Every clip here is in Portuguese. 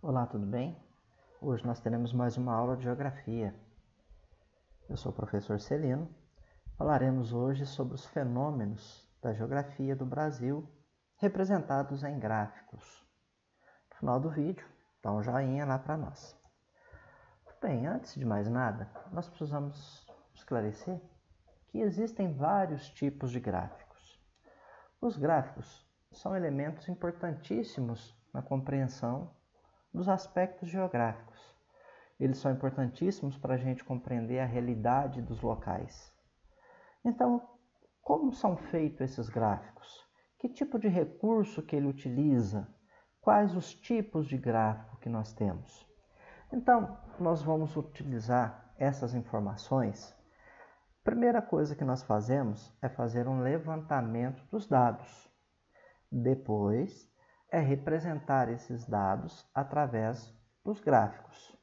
Olá, tudo bem? Hoje nós teremos mais uma aula de Geografia. Eu sou o professor Celino. Falaremos hoje sobre os fenômenos da geografia do Brasil representados em gráficos. No final do vídeo, dá um joinha lá para nós. Bem, antes de mais nada, nós precisamos esclarecer que existem vários tipos de gráficos. Os gráficos são elementos importantíssimos na compreensão dos aspectos geográficos. Eles são importantíssimos para a gente compreender a realidade dos locais. Então, como são feitos esses gráficos? Que tipo de recurso que ele utiliza? Quais os tipos de gráfico que nós temos? Então, nós vamos utilizar essas informações. A primeira coisa que nós fazemos é fazer um levantamento dos dados. Depois, é representar esses dados através dos gráficos.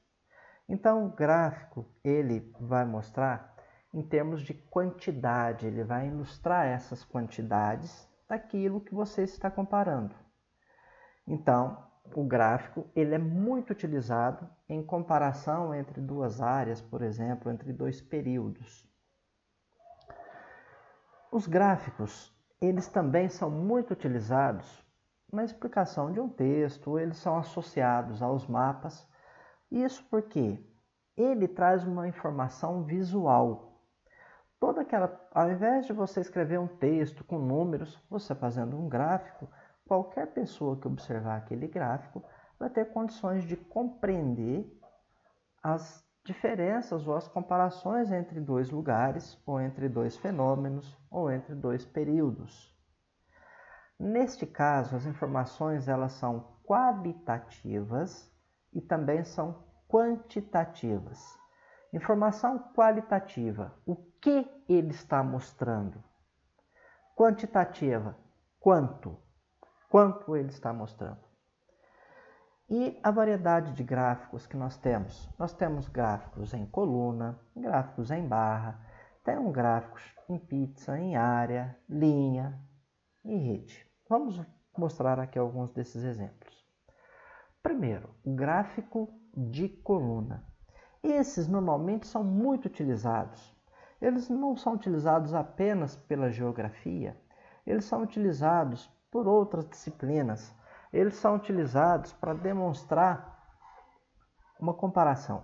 Então, o gráfico ele vai mostrar em termos de quantidade, ele vai ilustrar essas quantidades daquilo que você está comparando. Então, o gráfico ele é muito utilizado em comparação entre duas áreas, por exemplo, entre dois períodos. Os gráficos, eles também são muito utilizados na explicação de um texto, eles são associados aos mapas. Isso porque ele traz uma informação visual. Ao invés de você escrever um texto com números, você fazendo um gráfico, qualquer pessoa que observar aquele gráfico vai ter condições de compreender as diferenças ou as comparações entre dois lugares, ou entre dois fenômenos, ou entre dois períodos. Neste caso, as informações elas são qualitativas e também são quantitativas. Informação qualitativa, o que ele está mostrando? Quantitativa, quanto ele está mostrando. E a variedade de gráficos que nós temos? Nós temos gráficos em coluna, gráficos em barra, temos gráficos em pizza, em área, linha e rede. Vamos mostrar aqui alguns desses exemplos. Primeiro, gráfico de coluna. Esses normalmente são muito utilizados. Eles não são utilizados apenas pela geografia, eles são utilizados por outras disciplinas. Eles são utilizados para demonstrar uma comparação.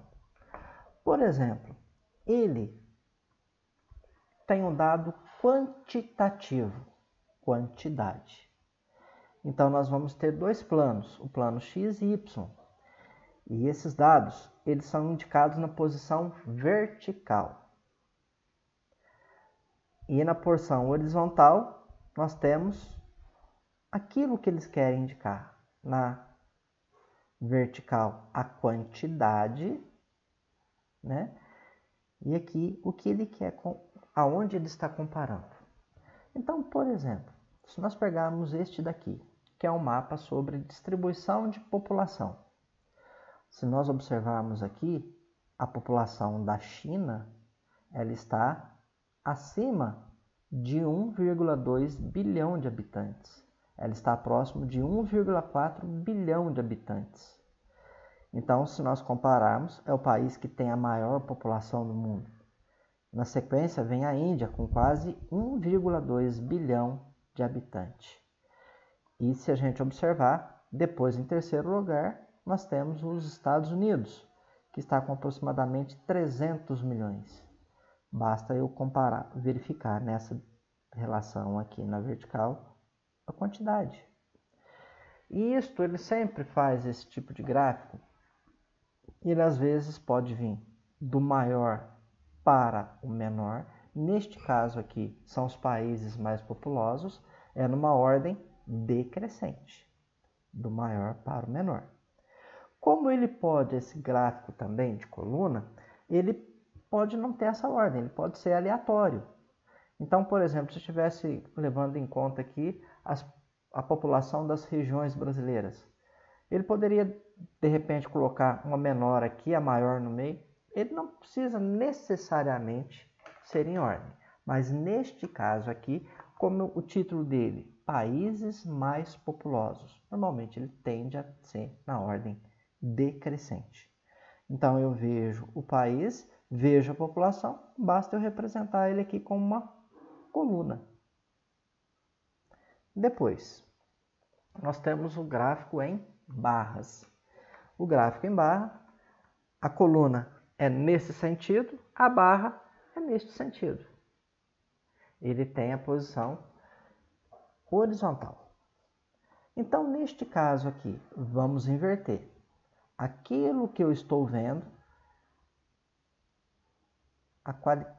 Por exemplo, ele tem um dado quantitativo, quantidade. Então, nós vamos ter dois planos, o plano X e Y. E esses dados, eles são indicados na posição vertical. E na porção horizontal, nós temos aquilo que eles querem indicar. Na vertical, a quantidade, né? E aqui, o que ele quer, aonde ele está comparando. Então, por exemplo, se nós pegarmos este daqui, que é um mapa sobre distribuição de população. Se nós observarmos aqui, a população da China, ela está acima de 1,2 bilhão de habitantes. Ela está próximo de 1,4 bilhão de habitantes. Então, se nós compararmos, é o país que tem a maior população do mundo. Na sequência, vem a Índia, com quase 1,2 bilhão de habitantes. E se a gente observar, depois, em terceiro lugar, nós temos os Estados Unidos, que está com aproximadamente 300 milhões. Basta eu comparar, verificar nessa relação aqui na vertical a quantidade. E isto, ele sempre faz esse tipo de gráfico. Ele às vezes pode vir do maior para o menor. Neste caso aqui, são os países mais populosos, é numa ordem decrescente, do maior para o menor. Como ele pode, esse gráfico também de coluna, ele pode não ter essa ordem, ele pode ser aleatório. Então, por exemplo, se eu estivesse levando em conta aqui a população das regiões brasileiras, ele poderia, de repente, colocar uma menor aqui, a maior no meio. Ele não precisa necessariamente ser em ordem, mas neste caso aqui, como o título dele, Países Mais Populosos, normalmente ele tende a ser na ordem decrescente. Então, eu vejo o país, vejo a população, basta eu representar ele aqui como uma coluna. Depois, nós temos o gráfico em barras. O gráfico em barra, a coluna é nesse sentido, a barra é neste sentido. Ele tem a posição horizontal. Então, neste caso aqui, vamos inverter. Aquilo que eu estou vendo,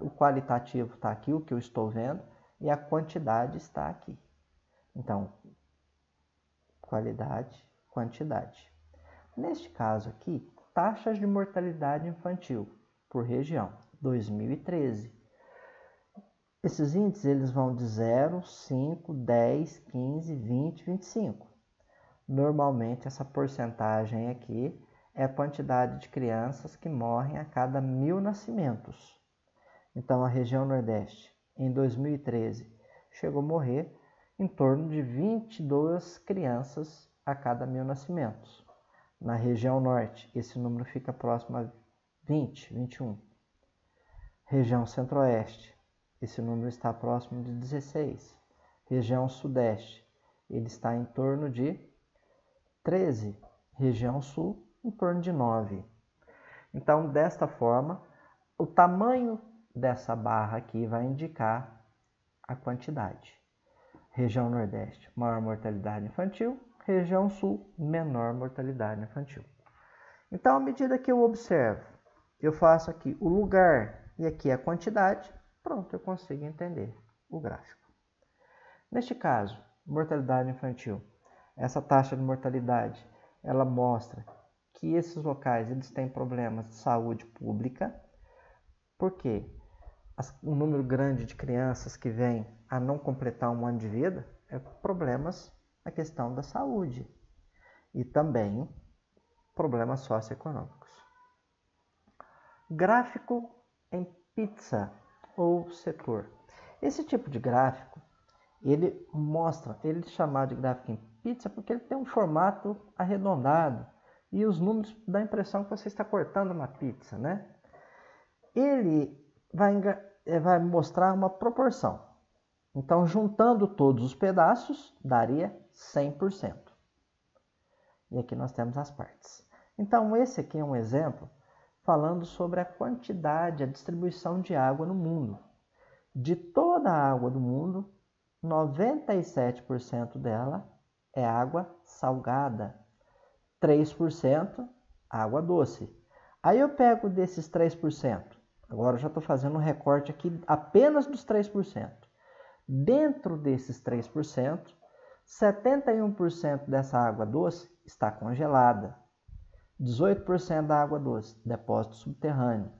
o qualitativo está aqui, o que eu estou vendo, e a quantidade está aqui. Então, qualidade, quantidade. Neste caso aqui, taxas de mortalidade infantil por região, 2013. Esses índices eles vão de 0, 5, 10, 15, 20, 25. Normalmente, essa porcentagem aqui é a quantidade de crianças que morrem a cada 1.000 nascimentos. Então, a região Nordeste, em 2013, chegou a morrer em torno de 22 crianças a cada 1.000 nascimentos. Na região Norte, esse número fica próximo a 20, 21. Região Centro-Oeste, esse número está próximo de 16. Região Sudeste, ele está em torno de 13. Região Sul, em torno de 9. Então, desta forma, o tamanho dessa barra aqui vai indicar a quantidade. Região Nordeste, maior mortalidade infantil. Região Sul, menor mortalidade infantil. Então, à medida que eu observo, eu faço aqui o lugar e aqui a quantidade, pronto, eu consigo entender o gráfico. Neste caso, mortalidade infantil. Essa taxa de mortalidade, ela mostra que esses locais eles têm problemas de saúde pública, porque um número grande de crianças que vêm a não completar um ano de vida é problemas na questão da saúde e também problemas socioeconômicos. Gráfico em pizza ou setor. Esse tipo de gráfico, ele mostra, ele é chamado de gráfico em pizza porque ele tem um formato arredondado e os números dão a impressão que você está cortando uma pizza, né? Ele vai mostrar uma proporção. Então, juntando todos os pedaços, daria 100%. E aqui nós temos as partes. Então, esse aqui é um exemplo falando sobre a quantidade, a distribuição de água no mundo. De toda a água do mundo, 97% dela é água salgada, 3% água doce. Aí eu pego desses 3%, agora eu já estou fazendo um recorte aqui apenas dos 3%. Dentro desses 3%, 71% dessa água doce está congelada, 18% da água doce, depósito subterrâneo,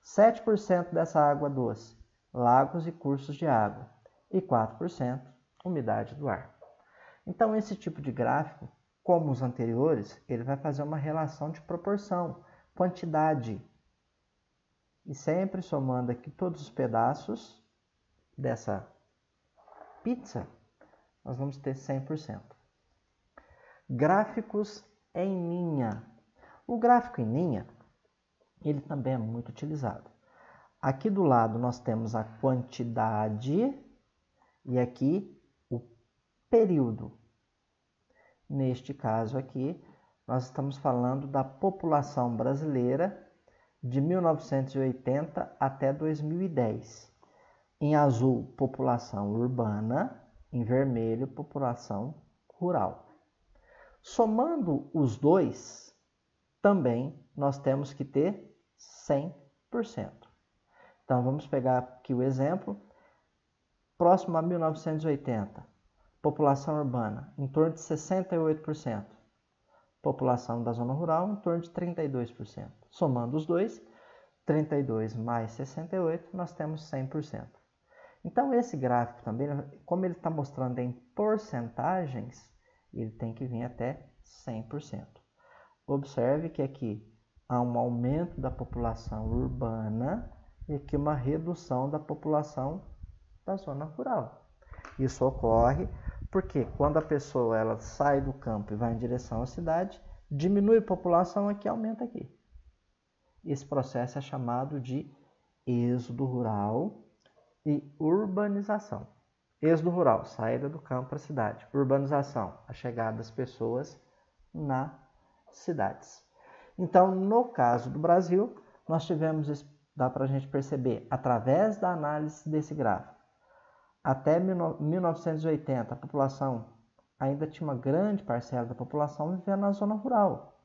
7% dessa água doce, lagos e cursos de água, e 4% umidade do ar. Então, esse tipo de gráfico, como os anteriores, ele vai fazer uma relação de proporção, quantidade, e sempre somando aqui todos os pedaços dessa pizza, nós vamos ter 100%. Gráficos em linha. O gráfico em linha, ele também é muito utilizado. Aqui do lado nós temos a quantidade e aqui o período. Neste caso aqui, nós estamos falando da população brasileira de 1980 até 2010. Em azul, população urbana, em vermelho, população rural. Somando os dois, também nós temos que ter 100%. Então, vamos pegar aqui o exemplo. Próximo a 1980, população urbana em torno de 68%. População da zona rural em torno de 32%. Somando os dois, 32 mais 68, nós temos 100%. Então, esse gráfico também, como ele está mostrando em porcentagens, ele tem que vir até 100%. Observe que aqui há um aumento da população urbana e aqui uma redução da população da zona rural. Isso ocorre porque quando a pessoa ela sai do campo e vai em direção à cidade, Diminui a população aqui, aumenta aqui. Esse processo é chamado de êxodo rural e urbanização. Êxodo rural, saída do campo para a cidade. Urbanização, a chegada das pessoas nas cidades. Então, no caso do Brasil, nós tivemos, dá para a gente perceber, através da análise desse gráfico, até 1980, a população ainda tinha uma grande parcela da população vivendo na zona rural.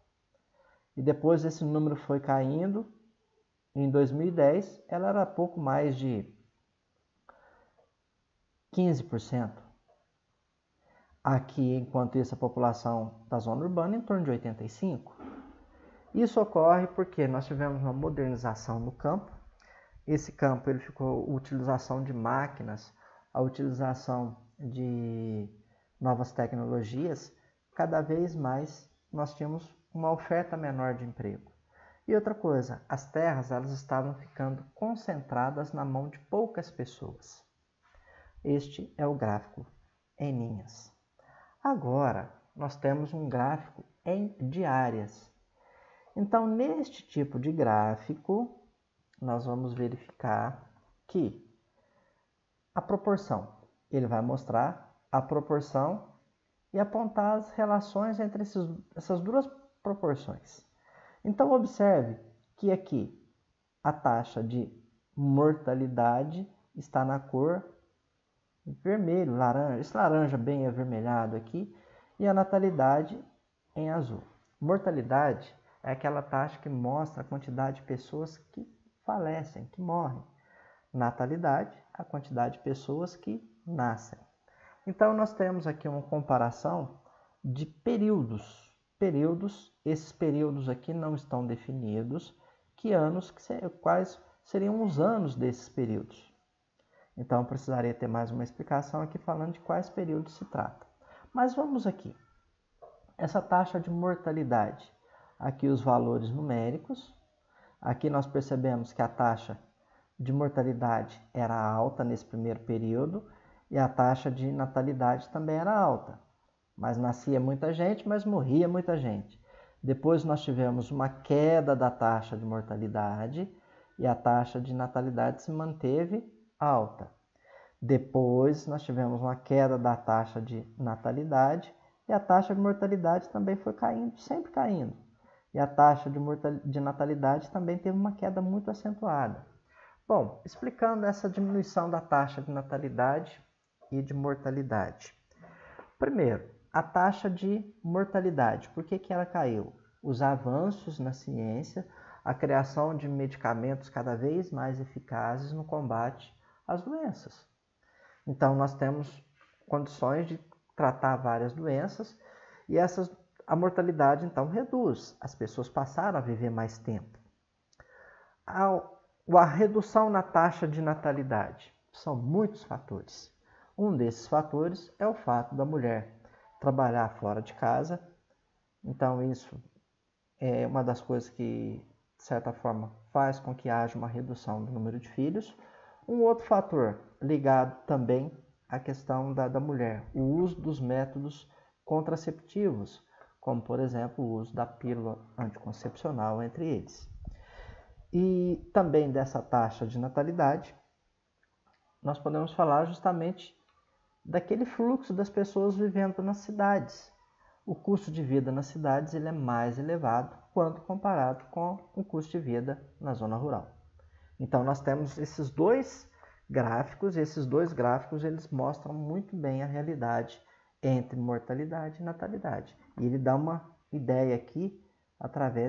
E depois esse número foi caindo. Em 2010, ela era pouco mais de 15%. Aqui, enquanto isso, a população da zona urbana em torno de 85%. Isso ocorre porque nós tivemos uma modernização no campo. Esse campo ele ficou a utilização de máquinas, a utilização de novas tecnologias. Cada vez mais nós tínhamos uma oferta menor de emprego. E outra coisa, as terras elas estavam ficando concentradas na mão de poucas pessoas. Este é o gráfico em linhas. Agora, nós temos um gráfico de áreas. Então, neste tipo de gráfico, nós vamos verificar que a proporção, ele vai mostrar a proporção e apontar as relações entre essas duas proporções. Então, observe que aqui a taxa de mortalidade está na cor vermelho, laranja, esse laranja bem avermelhado aqui, e a natalidade em azul. Mortalidade é aquela taxa que mostra a quantidade de pessoas que falecem, que morrem. Natalidade, a quantidade de pessoas que nascem. Então, nós temos aqui uma comparação de períodos. Esses períodos aqui não estão definidos. Quais seriam os anos desses períodos? Então, eu precisaria ter mais uma explicação aqui falando de quais períodos se trata. Mas vamos aqui. Essa taxa de mortalidade. Aqui os valores numéricos. Aqui nós percebemos que a taxa de mortalidade era alta nesse primeiro período e a taxa de natalidade também era alta. Mas nascia muita gente, mas morria muita gente. Depois nós tivemos uma queda da taxa de mortalidade e a taxa de natalidade se manteve alta. Depois nós tivemos uma queda da taxa de natalidade e a taxa de mortalidade também foi caindo, sempre caindo. E a taxa de natalidade também teve uma queda muito acentuada. Bom, explicando essa diminuição da taxa de natalidade e de mortalidade. Primeiro, a taxa de mortalidade. Por que ela caiu? Os avanços na ciência, a criação de medicamentos cada vez mais eficazes no combate às doenças. Então, nós temos condições de tratar várias doenças e a mortalidade, então, reduz. As pessoas passaram a viver mais tempo. A redução na taxa de natalidade. São muitos fatores. Um desses fatores é o fato da mulher trabalhar fora de casa. Então, isso é uma das coisas que, de certa forma, faz com que haja uma redução do número de filhos. Um outro fator ligado também à questão da mulher, o uso dos métodos contraceptivos, como, por exemplo, o uso da pílula anticoncepcional, entre eles. E também dessa taxa de natalidade, nós podemos falar justamente daquele fluxo das pessoas vivendo nas cidades. O custo de vida nas cidades ele é mais elevado quando comparado com o custo de vida na zona rural. Então, nós temos esses dois gráficos, eles mostram muito bem a realidade entre mortalidade e natalidade. E ele dá uma ideia aqui,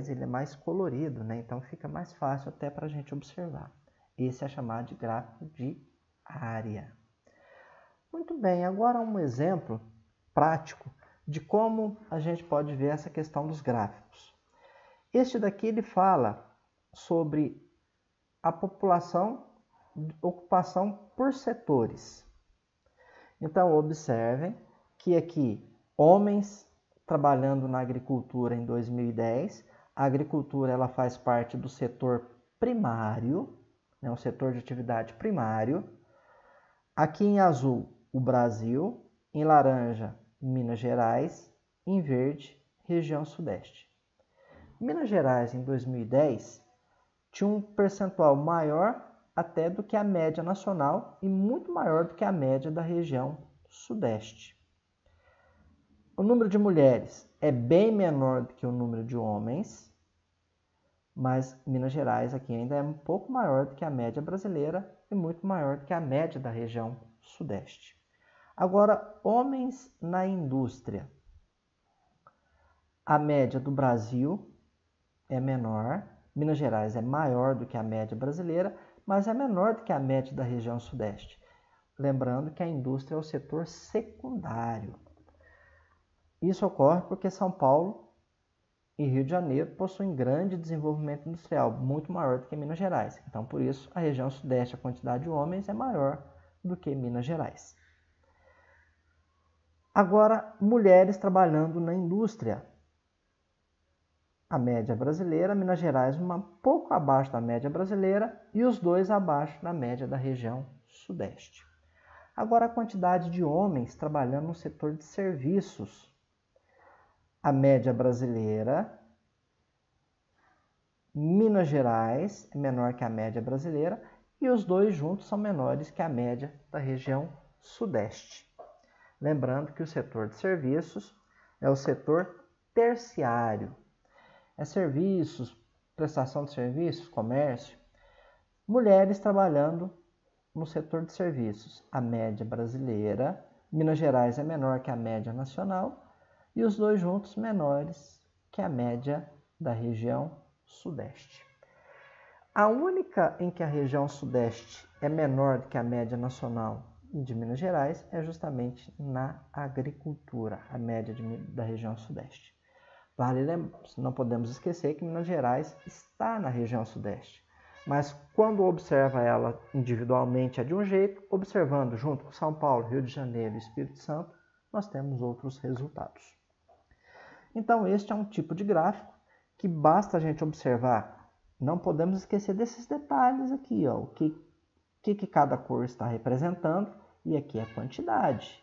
ele é mais colorido, né? Então fica mais fácil até para a gente observar. Esse é chamado de gráfico de área. Muito bem, agora um exemplo prático de como a gente pode ver essa questão dos gráficos. Este daqui ele fala sobre a ocupação por setores. Então, observem que aqui, homens trabalhando na agricultura em 2010, a agricultura ela faz parte do setor primário, né, um setor de atividade primário. Aqui em azul, o Brasil, em laranja, Minas Gerais, em verde, região Sudeste. Minas Gerais, em 2010, tinha um percentual maior até do que a média nacional e muito maior do que a média da região Sudeste. O número de mulheres é bem menor do que o número de homens, mas Minas Gerais aqui ainda é um pouco maior do que a média brasileira e muito maior do que a média da região Sudeste. Agora, homens na indústria. A média do Brasil é menor, Minas Gerais é maior do que a média brasileira, mas é menor do que a média da região Sudeste. Lembrando que a indústria é o setor secundário. Isso ocorre porque São Paulo e Rio de Janeiro possuem grande desenvolvimento industrial, muito maior do que Minas Gerais. Então, por isso, a região Sudeste, a quantidade de homens é maior do que Minas Gerais. Agora, mulheres trabalhando na indústria. A média brasileira, Minas Gerais um pouco abaixo da média brasileira e os dois abaixo da média da região Sudeste. Agora, a quantidade de homens trabalhando no setor de serviços. A média brasileira, Minas Gerais é menor que a média brasileira e os dois juntos são menores que a média da região Sudeste. Lembrando que o setor de serviços é o setor terciário. É serviços, prestação de serviços, comércio. Mulheres trabalhando no setor de serviços. A média brasileira, Minas Gerais é menor que a média nacional e os dois juntos menores que a média da região Sudeste. A única em que a região Sudeste é menor do que a média nacional de Minas Gerais é justamente na agricultura, a média da região Sudeste. Não podemos esquecer que Minas Gerais está na região Sudeste, mas quando observa ela individualmente é de um jeito, observando junto com São Paulo, Rio de Janeiro e Espírito Santo, nós temos outros resultados. Então, este é um tipo de gráfico que basta a gente observar. Não podemos esquecer desses detalhes aqui, ó, o que cada cor está representando, e aqui é a quantidade,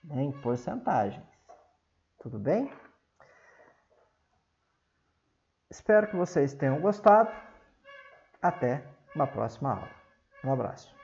né, em porcentagens. Tudo bem? Espero que vocês tenham gostado. Até uma próxima aula. Um abraço.